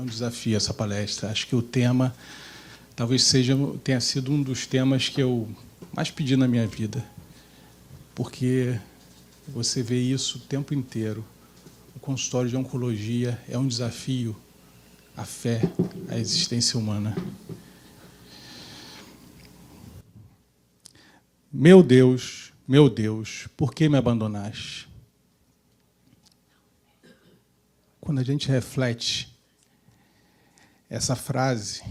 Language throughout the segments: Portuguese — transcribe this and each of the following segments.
um desafio essa palestra. Acho que o tema talvez tenha sido um dos temas que eu mais pedi na minha vida, porque você vê isso o tempo inteiro. O consultório de oncologia é um desafio à fé, à existência humana. Meu Deus, por que me abandonaste? Quando a gente reflete essa frase,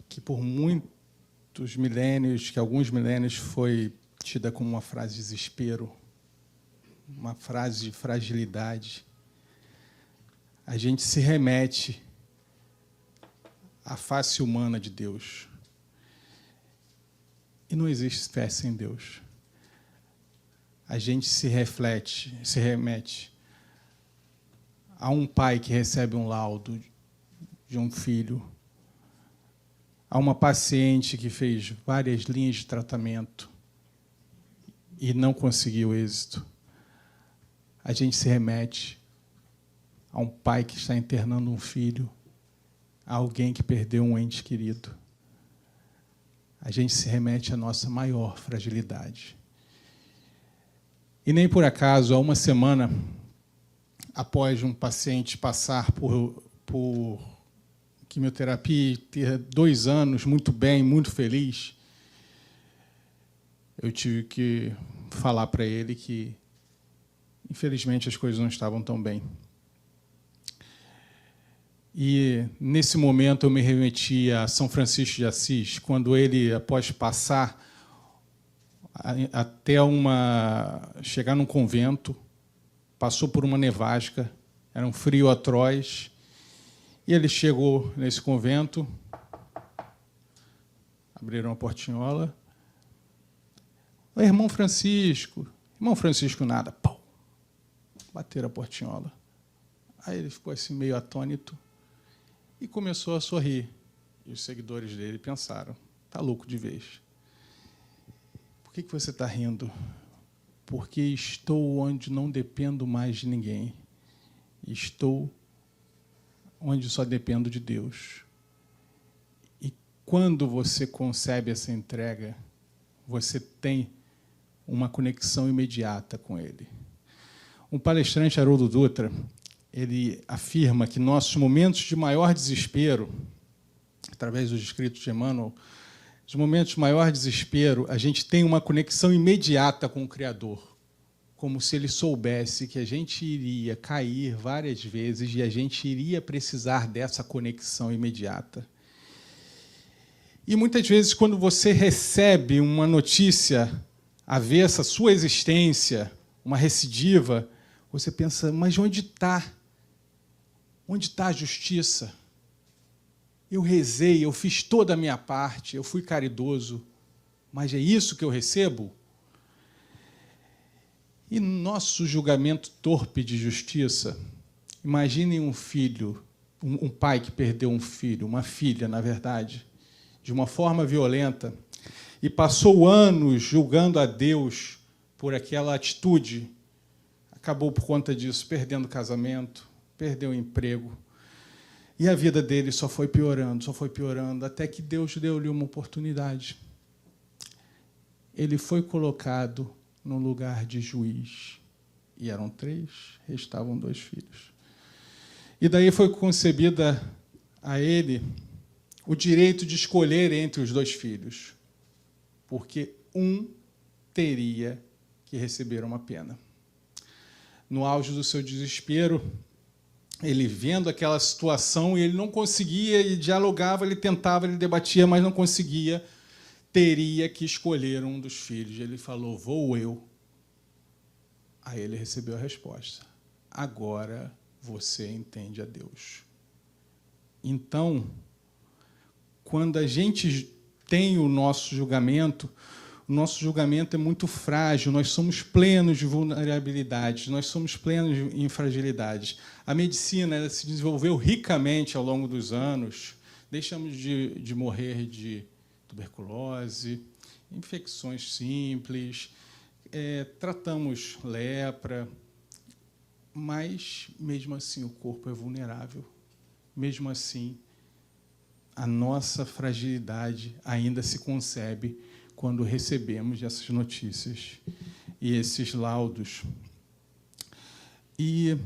que por muitos milênios, que alguns milênios foi tida como uma frase de desespero, uma frase de fragilidade, a gente se remete à face humana de Deus. E não existe fé sem Deus. A gente se remete a um pai que recebe um laudo de um filho, a uma paciente que fez várias linhas de tratamento e não conseguiu êxito. A gente se remete a um pai que está internando um filho, a alguém que perdeu um ente querido. A gente se remete à nossa maior fragilidade. E nem por acaso, há uma semana, após um paciente passar por quimioterapia e ter 2 anos muito bem, muito feliz, eu tive que falar para ele que, infelizmente, as coisas não estavam tão bem. E, nesse momento, eu me remeti a São Francisco de Assis, quando ele, após passar até chegar num convento, passou por uma nevasca, era um frio atroz, e ele chegou nesse convento, abriram a portinhola. O irmão Francisco nada, pau, bateram a portinhola. Aí ele ficou assim meio atônito e começou a sorrir. E os seguidores dele pensaram, está louco de vez. Por que você está rindo? Porque estou onde não dependo mais de ninguém. Estou onde só dependo de Deus. E quando você concebe essa entrega, você tem uma conexão imediata com Ele. Um palestrante, Haroldo Dutra, ele afirma que nossos momentos de maior desespero, através dos escritos de Emmanuel, os momentos de maior desespero, a gente tem uma conexão imediata com o Criador, como se Ele soubesse que a gente iria cair várias vezes e a gente iria precisar dessa conexão imediata. E, muitas vezes, quando você recebe uma notícia avessa à sua existência, uma recidiva, você pensa, mas onde está? Onde está a justiça? Eu rezei, eu fiz toda a minha parte, eu fui caridoso, mas é isso que eu recebo? E nosso julgamento torpe de justiça, imaginem um filho, um pai que perdeu um filho, uma filha, na verdade, de uma forma violenta, e passou anos julgando a Deus por aquela atitude, acabou por conta disso perdendo o casamento, perdeu o emprego, e a vida dele só foi piorando, até que Deus deu-lhe uma oportunidade. Ele foi colocado no lugar de juiz. E eram 3, restavam 2 filhos. E daí foi concebida a ele o direito de escolher entre os 2 filhos, porque um teria que receber uma pena. No auge do seu desespero, ele vendo aquela situação, e ele não conseguia, ele dialogava, ele tentava, ele debatia, mas não conseguia, teria que escolher um dos filhos. Ele falou, vou eu. Aí ele recebeu a resposta, agora você entende a Deus. Então, quando a gente tem o nosso julgamento é muito frágil, nós somos plenos de vulnerabilidades, nós somos plenos de fragilidades. A medicina se desenvolveu ricamente ao longo dos anos, deixamos de morrer de tuberculose, infecções simples, tratamos lepra, mas, mesmo assim, o corpo é vulnerável. mesmo assim, a nossa fragilidade ainda se concebe quando recebemos essas notícias e esses laudos. E,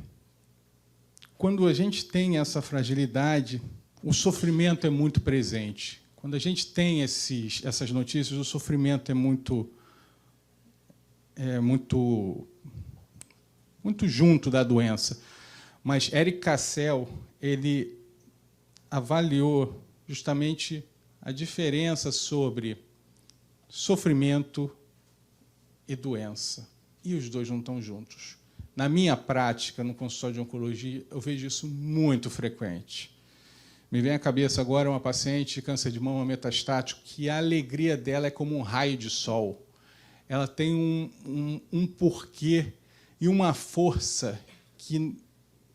quando a gente tem essa fragilidade, o sofrimento é muito presente. Quando a gente tem essas notícias, o sofrimento é muito junto da doença. Mas Eric Cassel, ele avaliou justamente a diferença sobre sofrimento e doença. E os dois não estão juntos. Na minha prática, no consultório de oncologia, eu vejo isso muito frequente. Me vem à cabeça agora uma paciente de câncer de mama metastático que a alegria dela é como um raio de sol. Ela tem um porquê e uma força que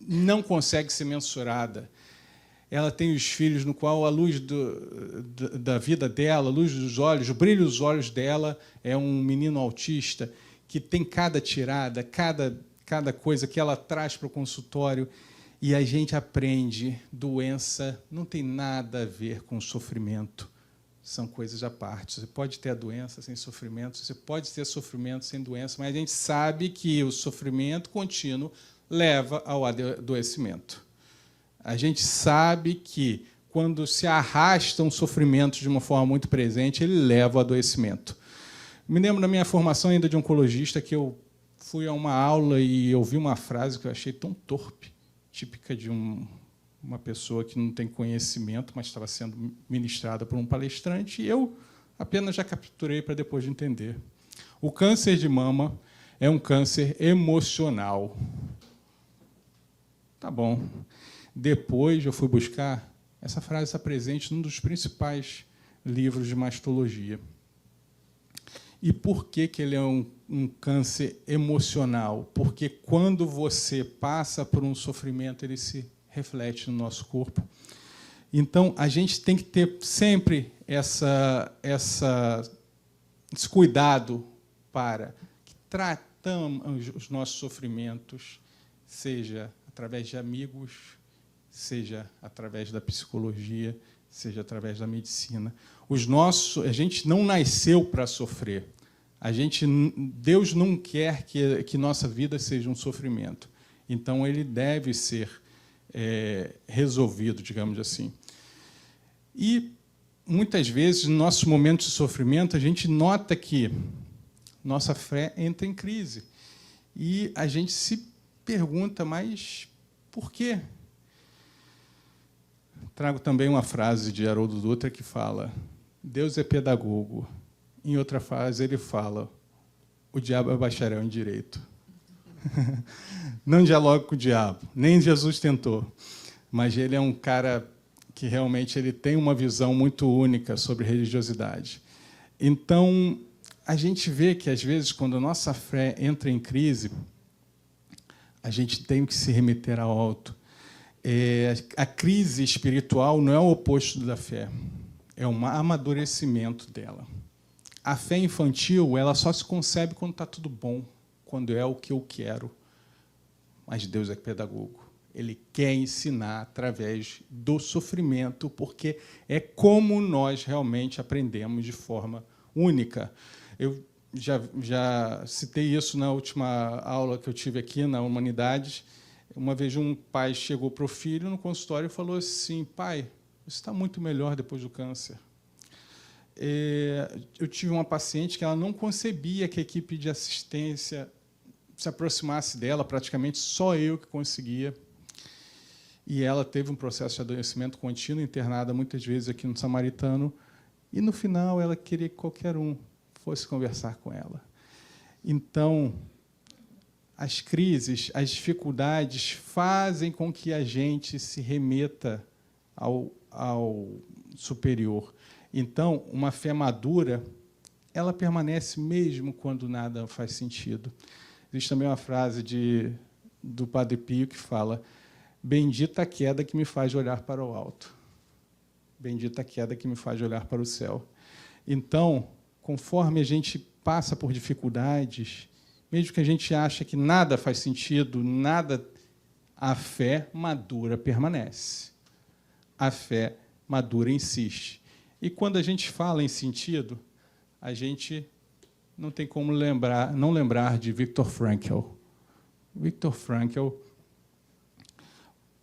não consegue ser mensurada. Ela tem os filhos no qual a luz da vida dela, a luz dos olhos, o brilho dos olhos dela é um menino autista que tem cada tirada, cada coisa que ela traz para o consultório, e a gente aprende, doença não tem nada a ver com sofrimento, são coisas à parte. Você pode ter a doença sem sofrimento, você pode ter sofrimento sem doença, mas a gente sabe que o sofrimento contínuo leva ao adoecimento. A gente sabe que, quando se arrasta um sofrimento de uma forma muito presente, ele leva ao adoecimento. Me lembro da minha formação ainda de oncologista, que eu fui a uma aula e ouvi uma frase que eu achei tão torpe, típica de uma pessoa que não tem conhecimento, mas estava sendo ministrada por um palestrante, e eu apenas já capturei para depois de entender. O câncer de mama é um câncer emocional. Tá bom. Depois eu fui buscar, essa frase está presente num dos principais livros de mastologia. E por que ele é um câncer emocional? Porque, quando você passa por um sofrimento, ele se reflete no nosso corpo. Então, a gente tem que ter sempre esse cuidado para que tratamos os nossos sofrimentos, seja através de amigos, seja através da psicologia, seja através da medicina. A gente não nasceu para sofrer. Deus não quer que nossa vida seja um sofrimento. Então, ele deve ser resolvido, digamos assim. E, muitas vezes, nos nossos momentos de sofrimento, a gente nota que nossa fé entra em crise. E a gente se pergunta, mas por quê? Trago também uma frase de Haroldo Dutra que fala: Deus é pedagogo. Em outra frase, ele fala: o diabo é bacharel em direito. Não dialogue com o diabo, nem Jesus tentou. Mas ele é um cara que realmente ele tem uma visão muito única sobre religiosidade. Então, a gente vê que, às vezes, quando a nossa fé entra em crise, a gente tem que se remeter ao alto. A crise espiritual não é o oposto da fé, é um amadurecimento dela. A fé infantil, ela só se concebe quando está tudo bom, quando é o que eu quero. Mas Deus é pedagogo. Ele quer ensinar através do sofrimento, porque é como nós realmente aprendemos de forma única. Eu já citei isso na última aula que eu tive aqui na Humanidades. Uma vez um pai chegou para o filho no consultório e falou assim: pai, você está muito melhor depois do câncer. Eu tive uma paciente que ela não concebia que a equipe de assistência se aproximasse dela, praticamente só eu que conseguia. E ela teve um processo de adoecimento contínuo, internada muitas vezes aqui no Samaritano, e, no final, ela queria que qualquer um fosse conversar com ela. Então, as crises, as dificuldades fazem com que a gente se remeta ao superior. Então, uma fé madura, ela permanece mesmo quando nada faz sentido. Existe também uma frase do Padre Pio que fala: bendita a queda que me faz olhar para o alto. Bendita a queda que me faz olhar para o céu. Então, conforme a gente passa por dificuldades, mesmo que a gente ache que nada faz sentido, a fé madura permanece. a fé madura insiste. E quando a gente fala em sentido, a gente não tem como não lembrar de Viktor Frankl. Viktor Frankl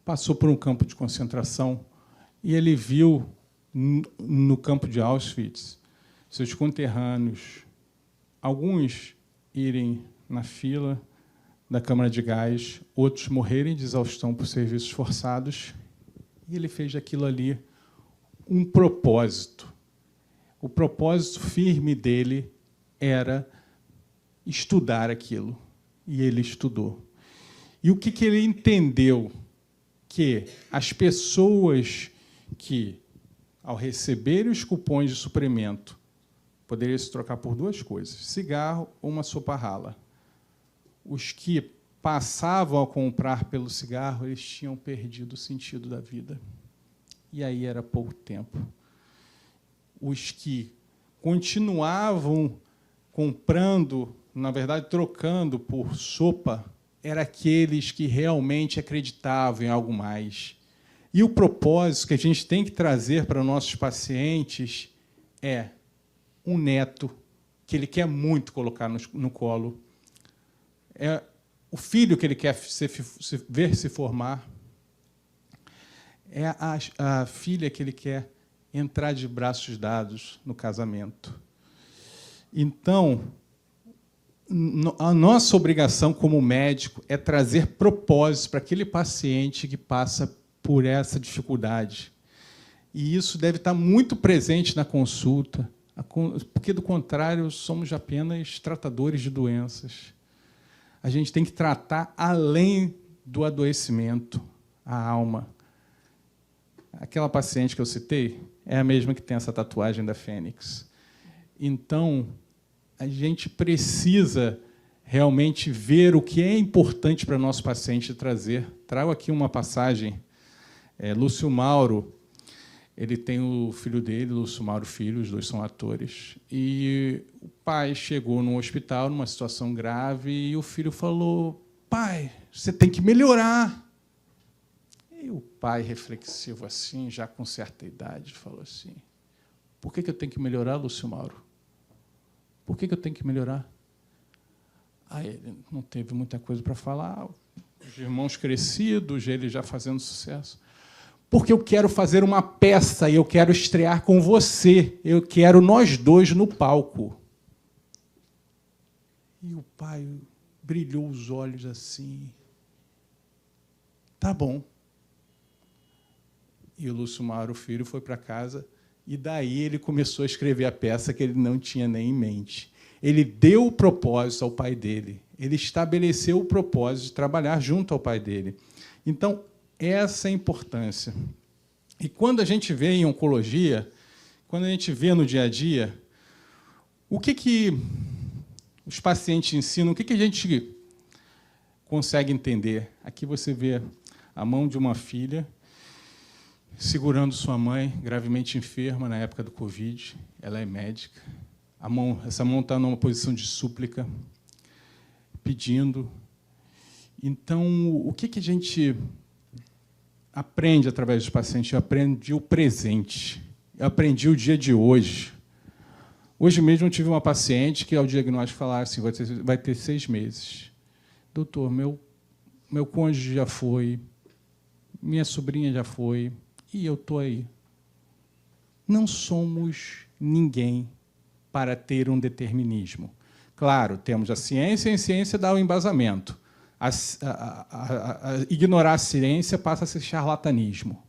passou por um campo de concentração e ele viu, no campo de Auschwitz, seus conterrâneos, alguns irem na fila da câmara de gás, outros morrerem de exaustão por serviços forçados, e ele fez daquilo ali um propósito. O propósito firme dele era estudar aquilo, e ele estudou. E o que ele entendeu? Que as pessoas que, ao receberem os cupons de suprimento, poderiam se trocar por duas coisas, cigarro ou uma sopa rala. Os que passavam a comprar pelo cigarro, eles tinham perdido o sentido da vida. E aí era pouco tempo. Os que continuavam comprando, na verdade, trocando por sopa, eram aqueles que realmente acreditavam em algo mais. E o propósito que a gente tem que trazer para nossos pacientes é um neto que ele quer muito colocar no colo, é o filho que ele quer ver se formar, é a filha que ele quer entrar de braços dados no casamento. Então, a nossa obrigação como médico é trazer propósitos para aquele paciente que passa por essa dificuldade. E isso deve estar muito presente na consulta, porque, do contrário, somos apenas tratadores de doenças. A gente tem que tratar além do adoecimento, a alma. Aquela paciente que eu citei é a mesma que tem essa tatuagem da Fênix. Então, a gente precisa realmente ver o que é importante para o nosso paciente trazer. Trago aqui uma passagem. Lúcio Mauro, ele tem o filho dele, Lúcio Mauro Filho, os dois são atores, e o pai chegou num hospital, numa situação grave, e o filho falou: pai, você tem que melhorar. E o pai, reflexivo assim, já com certa idade, falou assim: por que eu tenho que melhorar, Lúcio Mauro? Por que eu tenho que melhorar? Aí ele não teve muita coisa para falar, os irmãos crescidos, ele já fazendo sucesso. Porque eu quero fazer uma peça e eu quero estrear com você. Eu quero nós dois no palco. E o pai brilhou os olhos assim. Tá bom. E o Lúcio Mauro Filho foi para casa e daí ele começou a escrever a peça que ele não tinha nem em mente. Ele deu o propósito ao pai dele. Ele estabeleceu o propósito de trabalhar junto ao pai dele. Então, essa é a importância. E quando a gente vê em oncologia, quando a gente vê no dia a dia, o que os pacientes ensinam, o que a gente consegue entender? Aqui você vê a mão de uma filha segurando sua mãe, gravemente enferma na época do Covid. Ela é médica. Essa mão está numa posição de súplica, pedindo. Então, o que a gente aprende através dos pacientes? Eu aprendi o presente, eu aprendi o dia de hoje. Hoje mesmo eu tive uma paciente que, ao diagnóstico, falaram assim: vai ter 6 meses. Doutor, meu cônjuge já foi, minha sobrinha já foi, e eu estou aí. Não somos ninguém para ter um determinismo. Claro, temos a ciência, e a ciência dá o embasamento. Ignorar a ciência passa a ser charlatanismo.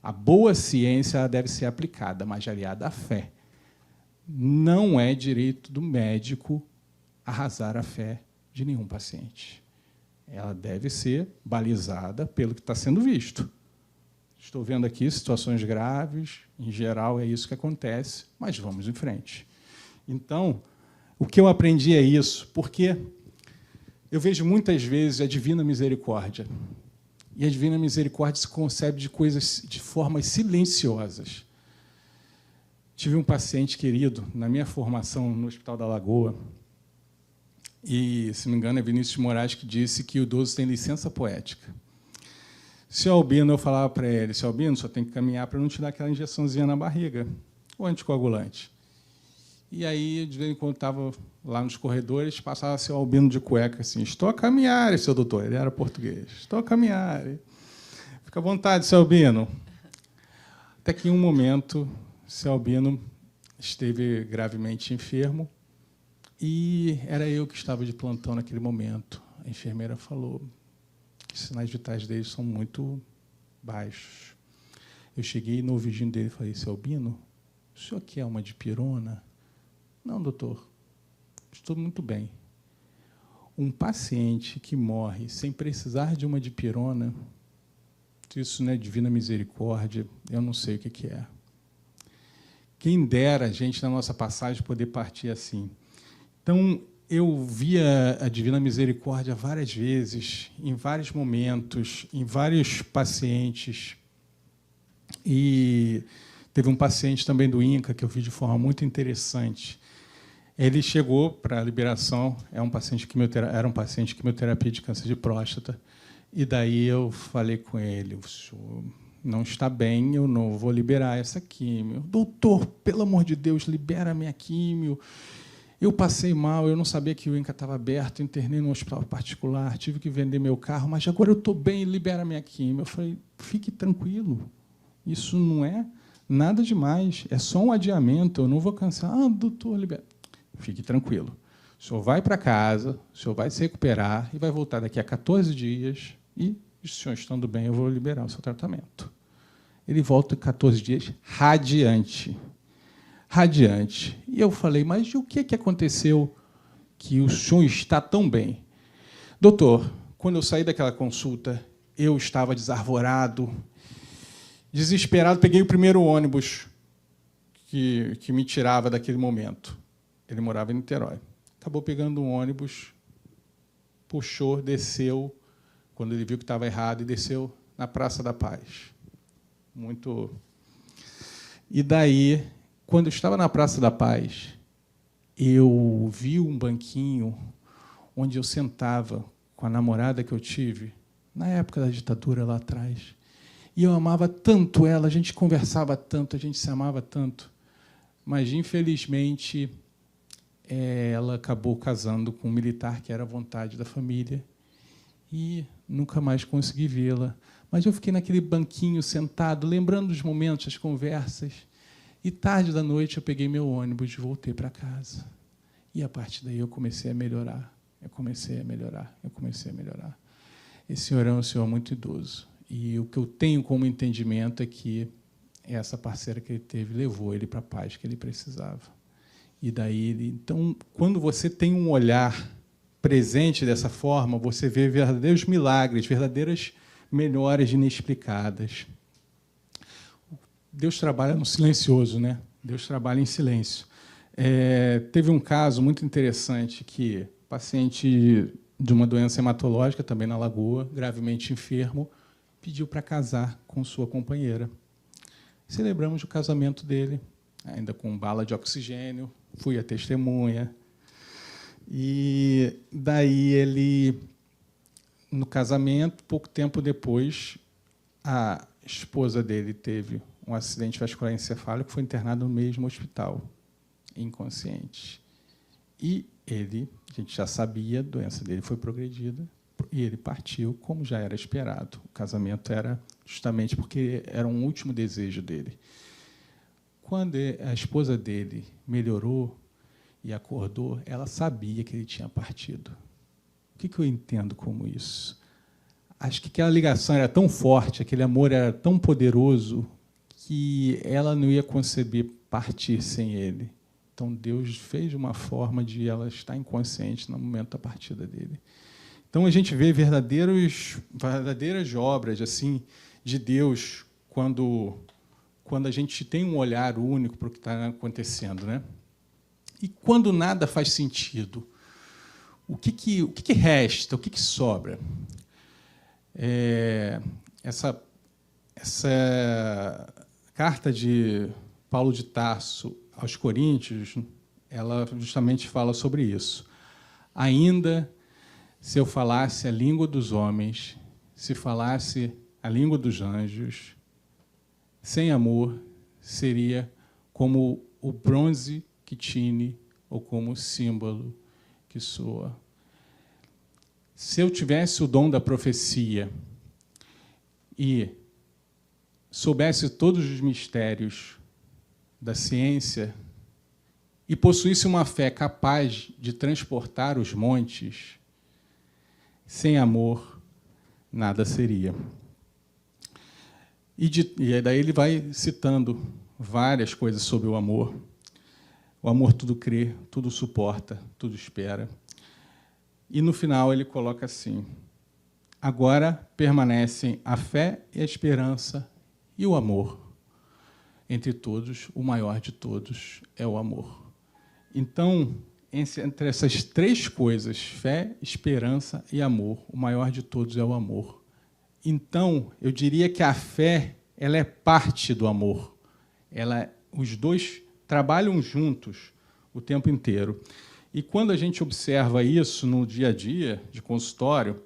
A boa ciência deve ser aplicada, mas aliada à fé. Não é direito do médico arrasar a fé de nenhum paciente. Ela deve ser balizada pelo que está sendo visto. Estou vendo aqui situações graves, em geral é isso que acontece, mas vamos em frente. Então, o que eu aprendi é isso, porque eu vejo muitas vezes a Divina Misericórdia. E a Divina Misericórdia se concebe de formas silenciosas. Tive um paciente querido, na minha formação no Hospital da Lagoa, e, se não me engano, é Vinícius de Moraes que disse que o idoso tem licença poética. Seu Albino, eu falava para ele, seu Albino, só tem que caminhar para não te dar aquela injeçãozinha na barriga, o anticoagulante. E aí, de vez em quando, estava lá nos corredores, passava seu Albino de cueca, assim, estou a caminhar, seu doutor, ele era português, estou a caminhar. Fica à vontade, seu Albino. Até que, em um momento, seu Albino esteve gravemente enfermo e era eu que estava de plantão naquele momento. A enfermeira falou que os sinais vitais dele são muito baixos. Eu cheguei no ouvidinho dele e falei, seu Albino, o senhor quer uma dipirona? Não, doutor, estou muito bem. Um paciente que morre sem precisar de uma dipirona, isso não é divina misericórdia, eu não sei o que é. Quem dera a gente, na nossa passagem, poder partir assim. Então, eu via a divina misericórdia várias vezes, em vários momentos, em vários pacientes. E teve um paciente também do INCA, que eu vi de forma muito interessante. Ele chegou para a liberação, era um paciente de quimioterapia de câncer de próstata, e daí eu falei com ele, o senhor não está bem, eu não vou liberar essa químio. Doutor, pelo amor de Deus, libera a minha químio. Eu passei mal, eu não sabia que o INCA estava aberto, internei no hospital particular, tive que vender meu carro, mas agora eu estou bem, libera a minha químio. Eu falei, fique tranquilo, isso não é nada demais, é só um adiamento, eu não vou cancelar. Ah, doutor, libera. Fique tranquilo. O senhor vai para casa, o senhor vai se recuperar e vai voltar daqui a 14 dias e, o senhor estando bem, eu vou liberar o seu tratamento. Ele volta em 14 dias radiante. Radiante. E eu falei, mas o que aconteceu que o senhor está tão bem? Doutor, quando eu saí daquela consulta, eu estava desarvorado, desesperado, peguei o primeiro ônibus que me tirava daquele momento. Ele morava em Niterói. Acabou pegando um ônibus, puxou, desceu, quando ele viu que estava errado, e desceu na Praça da Paz. Muito. E daí, quando eu estava na Praça da Paz, eu vi um banquinho onde eu sentava com a namorada que eu tive, na época da ditadura, lá atrás. E eu amava tanto ela, a gente conversava tanto, a gente se amava tanto. Mas, infelizmente, ela acabou casando com um militar que era a vontade da família e nunca mais consegui vê-la. Mas eu fiquei naquele banquinho sentado, lembrando dos momentos, as conversas, e tarde da noite eu peguei meu ônibus e voltei para casa. E, a partir daí, eu comecei a melhorar, eu comecei a melhorar. Esse senhor é um senhor muito idoso, e o que eu tenho como entendimento é que essa parceira que ele teve levou ele para a paz que ele precisava. E daí, então, quando você tem um olhar presente dessa forma, você vê verdadeiros milagres, verdadeiras melhoras inexplicadas. Deus trabalha no silencioso, né? Deus trabalha em silêncio. Teve um caso muito interessante que paciente de uma doença hematológica, também na Lagoa, gravemente enfermo, pediu para casar com sua companheira. Celebramos o casamento dele, ainda com bala de oxigênio, fui a testemunha. E daí ele, no casamento, pouco tempo depois, a esposa dele teve um acidente vascular encefálico, foi internado no mesmo hospital, inconsciente. E ele, a gente já sabia, a doença dele foi progredida, e ele partiu, como já era esperado. O casamento era justamente porque era um último desejo dele. Quando a esposa dele melhorou e acordou, ela sabia que ele tinha partido. O que eu entendo como isso? Acho que aquela ligação era tão forte, aquele amor era tão poderoso, que ela não ia conceber partir sem ele. Então, Deus fez uma forma de ela estar inconsciente no momento da partida dele. Então, a gente vê verdadeiras obras assim de Deus quando a gente tem um olhar único para o que está acontecendo, né? E quando nada faz sentido, o que resta, o que sobra? Essa carta de Paulo de Tarso aos Coríntios, ela justamente fala sobre isso. Ainda se eu falasse a língua dos homens, se falasse a língua dos anjos. Sem amor, seria como o bronze que tine ou como o símbolo que soa. Se eu tivesse o dom da profecia e soubesse todos os mistérios da ciência e possuísse uma fé capaz de transportar os montes, sem amor, nada seria. E daí ele vai citando várias coisas sobre o amor. O amor tudo crê, tudo suporta, tudo espera. E, no final, ele coloca assim: agora permanecem a fé e a esperança e o amor. Entre todos, o maior de todos é o amor. Então, entre essas três coisas, fé, esperança e amor, o maior de todos é o amor. Então, eu diria que a fé, ela é parte do amor. Os dois trabalham juntos o tempo inteiro. E quando a gente observa isso no dia a dia de consultório,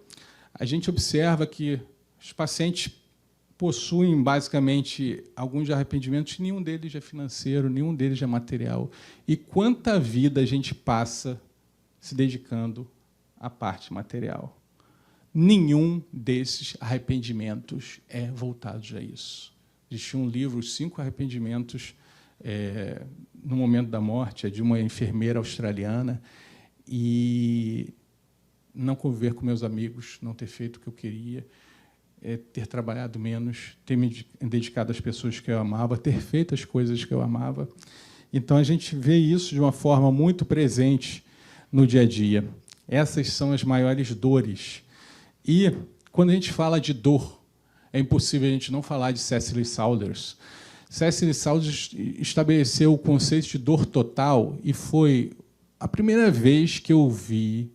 a gente observa que os pacientes possuem, basicamente, alguns arrependimentos, nenhum deles é financeiro, nenhum deles é material. E quanta vida a gente passa se dedicando à parte material. Nenhum desses arrependimentos é voltado a isso. Existia um livro, Os 5 Arrependimentos no Momento da Morte, é de uma enfermeira australiana, e não conviver com meus amigos, não ter feito o que eu queria, ter trabalhado menos, ter me dedicado às pessoas que eu amava, ter feito as coisas que eu amava. Então, a gente vê isso de uma forma muito presente no dia a dia. Essas são as maiores dores. E, quando a gente fala de dor, é impossível a gente não falar de Cecily Saunders. Cecily Saunders estabeleceu o conceito de dor total e foi a primeira vez que eu vi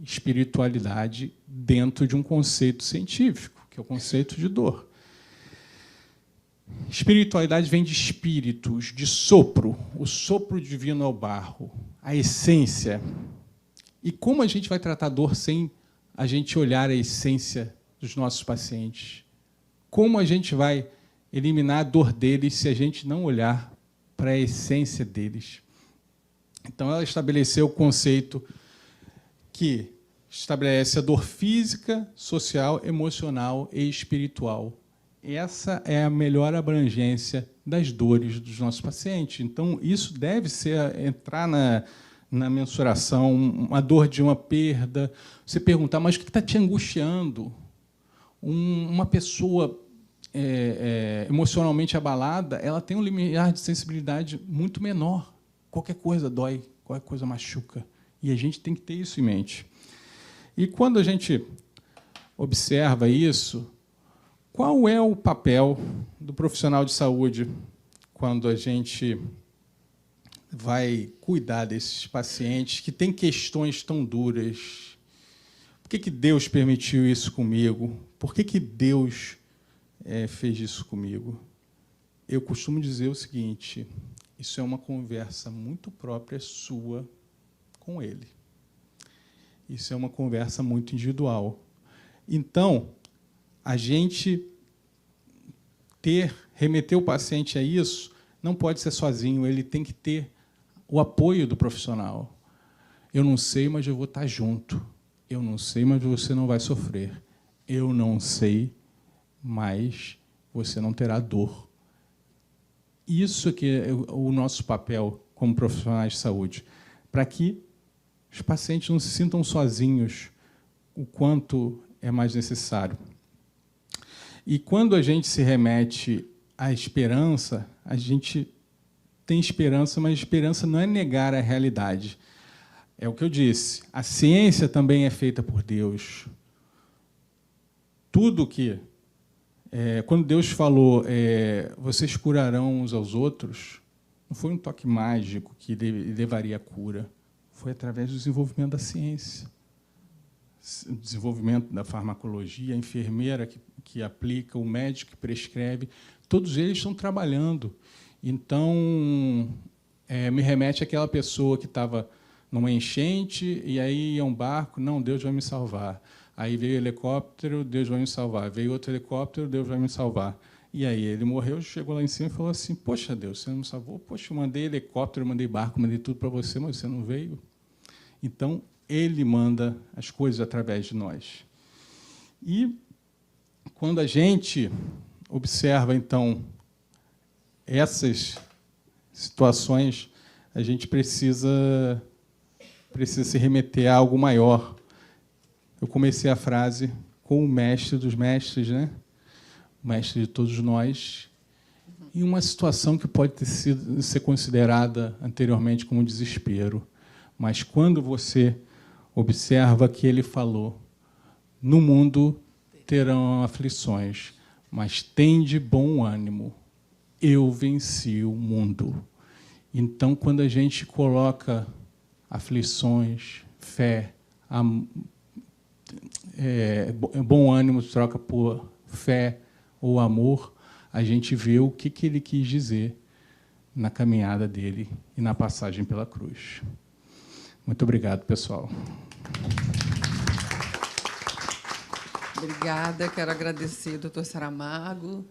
espiritualidade dentro de um conceito científico, que é o conceito de dor. Espiritualidade vem de espíritos, de sopro. O sopro divino ao barro, a essência. E como a gente vai tratar dor sem a gente olhar a essência dos nossos pacientes? Como a gente vai eliminar a dor deles se a gente não olhar para a essência deles? Então, ela estabeleceu o conceito que estabelece a dor física, social, emocional e espiritual. Essa é a melhor abrangência das dores dos nossos pacientes. Então, isso deve entrar na mensuração, uma dor de uma perda. Você perguntar, mas o que está te angustiando? Uma pessoa emocionalmente abalada, ela tem um limiar de sensibilidade muito menor. Qualquer coisa dói, qualquer coisa machuca. E a gente tem que ter isso em mente. E quando a gente observa isso, qual é o papel do profissional de saúde quando a gente vai cuidar desses pacientes que têm questões tão duras? Por que Deus permitiu isso comigo? Por que Deus fez isso comigo? Eu costumo dizer o seguinte: isso é uma conversa muito própria sua com Ele. Isso é uma conversa muito individual. Então, a gente remeter o paciente a isso não pode ser sozinho, ele tem que ter o apoio do profissional. Eu não sei, mas eu vou estar junto. Eu não sei, mas você não vai sofrer. Eu não sei, mas você não terá dor. Isso que é o nosso papel como profissionais de saúde, para que os pacientes não se sintam sozinhos o quanto é mais necessário. E quando a gente se remete à esperança, a gente tem esperança, mas esperança não é negar a realidade. É o que eu disse, a ciência também é feita por Deus. Tudo que... quando Deus falou, vocês curarão uns aos outros, não foi um toque mágico que levaria à cura. Foi através do desenvolvimento da ciência, o desenvolvimento da farmacologia, a enfermeira que aplica, o médico que prescreve, todos eles estão trabalhando. Então, me remete àquela pessoa que estava numa enchente e aí ia um barco, não, Deus vai me salvar. Aí veio o helicóptero, Deus vai me salvar. Veio outro helicóptero, Deus vai me salvar. E aí ele morreu, chegou lá em cima e falou assim, poxa, Deus, você não me salvou? Poxa, eu mandei helicóptero, eu mandei barco, mandei tudo para você, mas você não veio. Então, ele manda as coisas através de nós. E quando a gente observa, então, essas situações, a gente precisa se remeter a algo maior. Eu comecei a frase com o mestre dos mestres, né? O mestre de todos nós, em uma situação que pode ser considerada anteriormente como desespero. Mas quando você observa que ele falou, no mundo terão aflições, mas tende bom ânimo, eu venci o mundo. Então, quando a gente coloca aflições, fé, bom ânimo troca por fé ou amor, a gente vê o que ele quis dizer na caminhada dele e na passagem pela cruz. Muito obrigado, pessoal. Obrigada, quero agradecer ao Dr. Saramago,